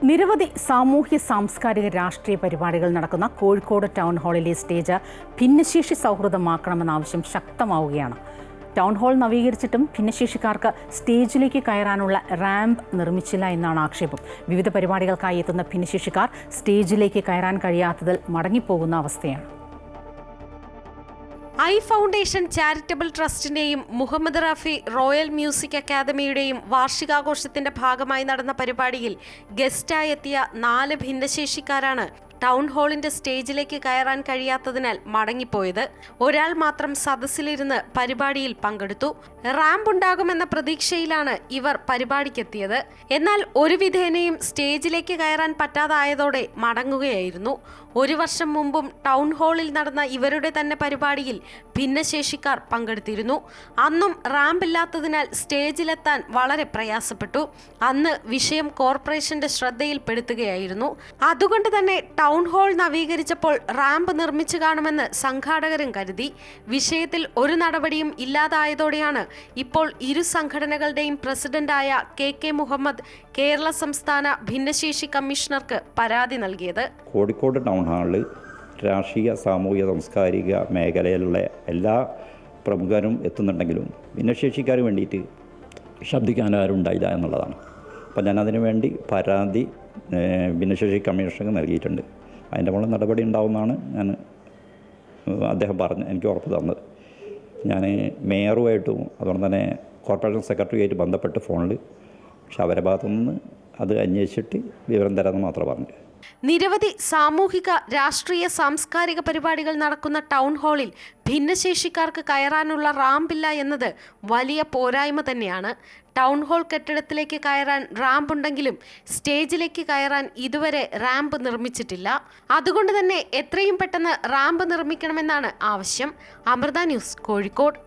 നിരവധി സാമൂഹ്യ സാംസ്കാരിക രാഷ്ട്രീയ പരിപാടികൾ നടക്കുന്ന കോഴിക്കോട് ടൗൺ ഹാളിലെ സ്റ്റേജ് ഭിന്നശേഷി സൗഹൃദമാക്കണമെന്ന ആവശ്യം ശക്തമാവുകയാണ്. ടൗൺ ഹാൾ നവീകരിച്ചിട്ടും ഭിന്നശേഷിക്കാർക്ക് സ്റ്റേജിലേക്ക് കയറാനുള്ള റാമ്പ് നിർമ്മിച്ചില്ല എന്നാണ് ആക്ഷേപം. വിവിധ പരിപാടികൾക്കായി എത്തുന്ന ഭിന്നശേഷിക്കാർ സ്റ്റേജിലേക്ക് കയറാൻ കഴിയാത്തതിൽ മടങ്ങിപ്പോകുന്ന അവസ്ഥയാണ്. ഐ ഫൗണ്ടേഷൻ ചാരിറ്റബിൾ ട്രസ്റ്റിന്റെയും മുഹമ്മദ് റാഫി റോയൽ മ്യൂസിക് അക്കാദമിയുടെയും വാർഷികാഘോഷത്തിന്റെ ഭാഗമായി നടന്ന പരിപാടിയിൽ ഗസ്റ്റായി എത്തിയ 4 ഭിന്നശേഷിക്കാരാണ് ടൗൺ ഹാളിന്റെ സ്റ്റേജിലേക്ക് കയറാൻ കഴിയാത്തതിനാൽ മടങ്ങിപ്പോയത്. ഒരാൾ മാത്രം സദസ്സിലിരുന്ന് പരിപാടിയിൽ പങ്കെടുത്തു. റാമ്പ് ഉണ്ടാകുമെന്ന പ്രതീക്ഷയിലാണ് ഇവർ പരിപാടിക്കെത്തിയത്. എന്നാൽ ഒരു വിധേനയും സ്റ്റേജിലേക്ക് കയറാൻ പറ്റാതായതോടെ മടങ്ങുകയായിരുന്നു. 1 വർഷം മുമ്പും ടൗൺ ഹാളിൽ നടന്ന ഇവരുടെ തന്നെ പരിപാടിയിൽ ഭിന്നശേഷിക്കാർ പങ്കെടുത്തിരുന്നു. അന്നും റാമ്പ് ഇല്ലാത്തതിനാൽ സ്റ്റേജിലെത്താൻ വളരെ പ്രയാസപ്പെട്ടു. അന്ന് വിഷയം കോർപ്പറേഷന്റെ ശ്രദ്ധയിൽപ്പെടുത്തുകയായിരുന്നു. അതുകൊണ്ട് തന്നെ ടൗൺ ഹാൾ നവീകരിച്ചപ്പോൾ റാമ്പ് നിർമ്മിച്ചു കാണുമെന്ന് സംഘാടകരും കരുതി. വിഷയത്തിൽ ഒരു നടപടിയും ഇല്ലാതായതോടെയാണ് ഇപ്പോൾ ഇരു സംഘടനകളുടെയും പ്രസിഡന്റായ കെ മുഹമ്മദ് കേരള സംസ്ഥാന ഭിന്നശേഷി കമ്മീഷണർക്ക് പരാതി നൽകിയത്. കോഴിക്കോട് ടൗൺ ഹാളിൽ രാഷ്ട്രീയ സാമൂഹിക സാംസ്കാരിക മേഖലയിലുള്ള എല്ലാ പ്രമുഖരും എത്തുന്നുണ്ടെങ്കിലും ഭിന്നശേഷിക്കാർ വേണ്ടിയിട്ട് ശബ്ദിക്കാൻ ആരും ഉണ്ടായില്ല എന്നുള്ളതാണ്. അപ്പോൾ ഞാനതിനു വേണ്ടി പരാതി ഭിന്നശേഷി കമ്മീഷണർക്ക് നൽകിയിട്ടുണ്ട്. അതിൻ്റെ മുകളിൽ നടപടി ഉണ്ടാവുമെന്നാണ് അദ്ദേഹം എനിക്ക് ഉറപ്പ് തന്നത്. ഞാൻ മേയറുമായിട്ടും അതുകൊണ്ട് തന്നെ കോർപ്പറേഷൻ സെക്രട്ടറിയായിട്ട് ബന്ധപ്പെട്ട് ഫോണിൽ, പക്ഷെ അവരുടെ ഭാഗത്തുനിന്ന് അത് അന്വേഷിച്ചിട്ട് വിവരം തരാമെന്ന് മാത്രമേ പറഞ്ഞു. നിരവധി സാമൂഹിക രാഷ്ട്രീയ സാംസ്കാരിക പരിപാടികൾ നടക്കുന്ന ടൗൺ ഹാളിൽ ഭിന്നശേഷിക്കാർക്ക് കയറാനുള്ള റാമ്പില്ല എന്നത് വലിയ പോരായ്മ തന്നെയാണ്. ടൗൺ ഹാൾ കെട്ടിടത്തിലേക്ക് കയറാൻ റാമ്പ് ഉണ്ടെങ്കിലും സ്റ്റേജിലേക്ക് കയറാൻ ഇതുവരെ റാമ്പ് നിർമ്മിച്ചിട്ടില്ല. അതുകൊണ്ട് തന്നെ എത്രയും പെട്ടെന്ന് റാമ്പ് നിർമ്മിക്കണമെന്നാണ് ആവശ്യം. അമൃത ന്യൂസ്, കോഴിക്കോട്.